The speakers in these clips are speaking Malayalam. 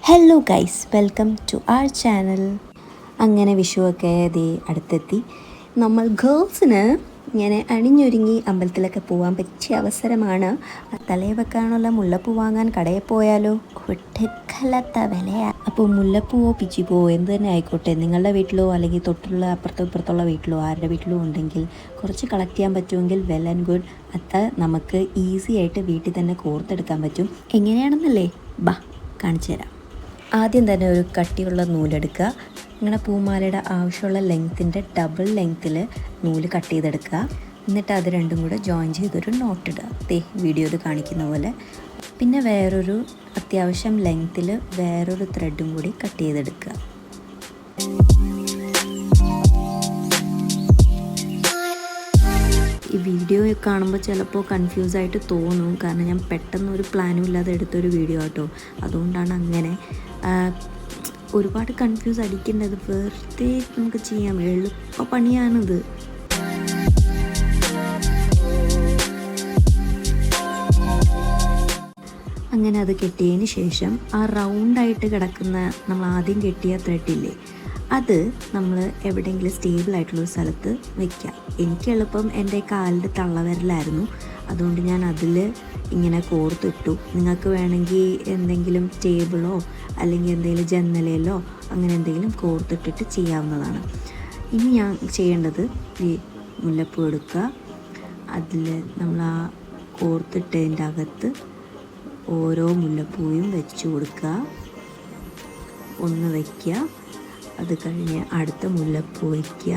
Hello guys, welcome to our channel. അങ്ങനെ വിഷുവൊക്കെ അടുത്തെത്തി. നമ്മൾ ഗേൾസിന് ഇങ്ങനെ അണിഞ്ഞൊരുങ്ങി അമ്പലത്തിലൊക്കെ പോകാൻ പറ്റിയ അവസരമാണ്. തലേ വെക്കാനുള്ള മുല്ലപ്പൂ വാങ്ങാൻ കടയിൽ പോയാലോ, ഒട്ടക്കലത്ത വിലയാണ്. അപ്പോൾ മുല്ലപ്പൂവോ പിച്ചിപ്പൂവോ എന്ത് തന്നെ ആയിക്കോട്ടെ, നിങ്ങളുടെ വീട്ടിലോ അല്ലെങ്കിൽ തൊട്ടുള്ള അപ്പുറത്തോ ഇപ്പുറത്തുള്ള വീട്ടിലോ ആരുടെ വീട്ടിലോ ഉണ്ടെങ്കിൽ കുറച്ച് കളക്ട് ചെയ്യാൻ പറ്റുമെങ്കിൽ വെൽ ആൻഡ് ഗുഡ്. അത് നമുക്ക് ഈസി ആയിട്ട് വീട്ടിൽ തന്നെ കോർത്തെടുക്കാൻ പറ്റും. എങ്ങനെയാണെന്നല്ലേ, ബാ കാണിച്ചു തരാം. ആദ്യം തന്നെ ഒരു കട്ടിയുള്ള നൂലെടുക്കുക. അങ്ങനെ പൂമാലയുടെ ആവശ്യമുള്ള ലെങ്ത്തിൻ്റെ ഡബിൾ ലെങ്ത്തിൽ നൂല് കട്ട് ചെയ്തെടുക്കുക. എന്നിട്ട് അത് രണ്ടും കൂടെ ജോയിൻ ചെയ്തൊരു നോട്ടിടുക, വീഡിയോയിൽ കാണിക്കുന്ന പോലെ. പിന്നെ വേറൊരു അത്യാവശ്യം ലെങ്ത്തിൽ വേറൊരു ത്രെഡും കൂടി കട്ട് ചെയ്തെടുക്കുക. ഈ വീഡിയോ കാണുമ്പോൾ ചിലപ്പോൾ കൺഫ്യൂസായിട്ട് തോന്നും, കാരണം ഞാൻ പെട്ടെന്ന് ഒരു പ്ലാനും ഇല്ലാതെ എടുത്തൊരു വീഡിയോ കേട്ടോ. അതുകൊണ്ടാണ് അങ്ങനെ ഒരുപാട് കൺഫ്യൂസ് അടിക്കേണ്ടത്. വെറുതെ നമുക്ക് ചെയ്യാം, എളുപ്പ പണിയാണിത്. അങ്ങനെ അത് കെട്ടിയതിന് ശേഷം ആ റൗണ്ടായിട്ട് കിടക്കുന്ന നമ്മൾ ആദ്യം കെട്ടിയ ത്രെഡില്ലേ, അത് നമ്മൾ എവിടെയെങ്കിലും സ്റ്റേബിളായിട്ടുള്ളൊരു സ്ഥലത്ത് വയ്ക്കുക. എനിക്ക് എളുപ്പം എൻ്റെ കാലിൻ്റെ തള്ളവിരലായിരുന്നു, അതുകൊണ്ട് ഞാൻ അതിൽ ഇങ്ങനെ കോർത്തിട്ടു. നിങ്ങൾക്ക് വേണമെങ്കിൽ എന്തെങ്കിലും ടേബിളോ അല്ലെങ്കിൽ എന്തെങ്കിലും ജന്നലയിലോ അങ്ങനെ എന്തെങ്കിലും കോർത്തിട്ടിട്ട് ചെയ്യാവുന്നതാണ്. ഇനി ഞാൻ ചെയ്യേണ്ടത്, ഈ മുല്ലപ്പൂ എടുക്കുക, അതിൽ നമ്മൾ ആ കോർത്തിട്ടതിൻ്റെ അകത്ത് ഓരോ മുല്ലപ്പൂയും വെച്ച് കൊടുക്കുക. ഒന്ന് വയ്ക്കുക, അത് കഴിഞ്ഞ് അടുത്ത മുല്ലപ്പൂ വയ്ക്കുക.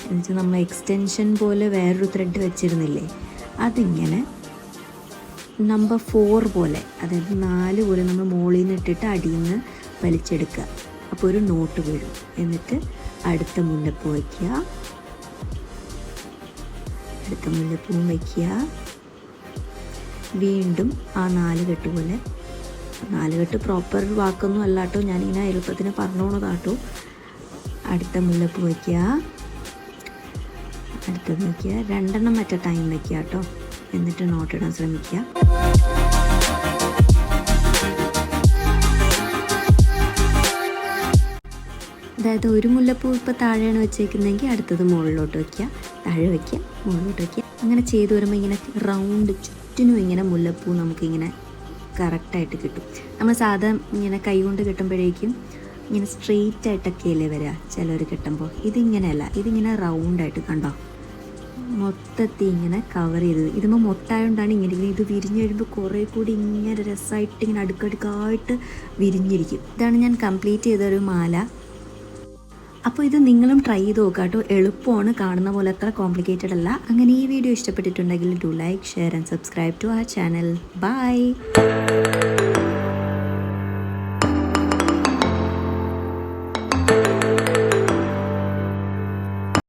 എന്നുവെച്ചാൽ നമ്മൾ എക്സ്റ്റൻഷൻ പോലെ വേറൊരു ത്രെഡ് വെച്ചിരുന്നില്ലേ, അതിങ്ങനെ നമ്പർ 4 പോലെ, അതായത് 4 പോലെ നമ്മൾ മുകളിൽ നിന്ന് ഇട്ടിട്ട് അടിയിൽ നിന്ന് വലിച്ചെടുക്കുക. അപ്പോൾ ഒരു നോട്ട് വീഴും. എന്നിട്ട് അടുത്ത മുല്ലപ്പൂ വയ്ക്കുക, അടുത്ത മുല്ലപ്പൂവും വയ്ക്കുക. വീണ്ടും ആ 4 കെട്ട് പോലെ, 4 കെട്ട് പ്രോപ്പർ വാക്കൊന്നും അല്ലാട്ടോ, ഞാനിങ്ങനെ എളുപ്പത്തിന് പറഞ്ഞോണതാട്ടോ. അടുത്ത മുല്ലപ്പൂ വയ്ക്കുക, അടുത്തത് വയ്ക്കുക. 2 മറ്റ ടൈം വയ്ക്കുക കേട്ടോ. എന്നിട്ട് നോട്ടിടാൻ ശ്രമിക്കുക. അതായത് ഒരു മുല്ലപ്പൂ ഇപ്പോൾ താഴെയാണ് വെച്ചേക്കുന്നതെങ്കിൽ അടുത്തത് മുകളിലോട്ട് വയ്ക്കുക, താഴെ വയ്ക്കുക, മുകളിലോട്ട് വയ്ക്കുക. അങ്ങനെ ചെയ്തു വരുമ്പോൾ ഇങ്ങനെ റൗണ്ട് ചുറ്റിനും ഇങ്ങനെ മുല്ലപ്പൂ നമുക്കിങ്ങനെ കറക്റ്റായിട്ട് കിട്ടും. നമ്മൾ സാധാരണ ഇങ്ങനെ കൈ കൊണ്ട് കിട്ടുമ്പോഴേക്കും ഇങ്ങനെ സ്ട്രെയിറ്റ് ആയിട്ടൊക്കെയല്ലേ വരിക ചിലർ കിട്ടുമ്പോൾ. ഇതിങ്ങനെയല്ല, ഇതിങ്ങനെ റൗണ്ടായിട്ട് കണ്ടോ, മൊത്തത്തിൽ ഇങ്ങനെ കവർ ചെയ്തത്. ഇതിപ്പോൾ മൊട്ടായതുകൊണ്ടാണ് ഇങ്ങനെ. ഇത് വിരിഞ്ഞ് കഴിയുമ്പോൾ കുറേ കൂടി ഇങ്ങനെ രസമായിട്ട് ഇങ്ങനെ അടുക്കടുക്കായിട്ട് വിരിഞ്ഞിരിക്കും. ഇതാണ് ഞാൻ കംപ്ലീറ്റ് ചെയ്തൊരു മാല. അപ്പോൾ ഇത് നിങ്ങളും ട്രൈ ചെയ്ത് നോക്കുക കേട്ടോ. എളുപ്പമാണ്, കാണുന്ന പോലെ അത്ര കോംപ്ലിക്കേറ്റഡ് അല്ല. അങ്ങനെ ഈ വീഡിയോ ഇഷ്ടപ്പെട്ടിട്ടുണ്ടെങ്കിൽ do like, share and subscribe to our channel. By.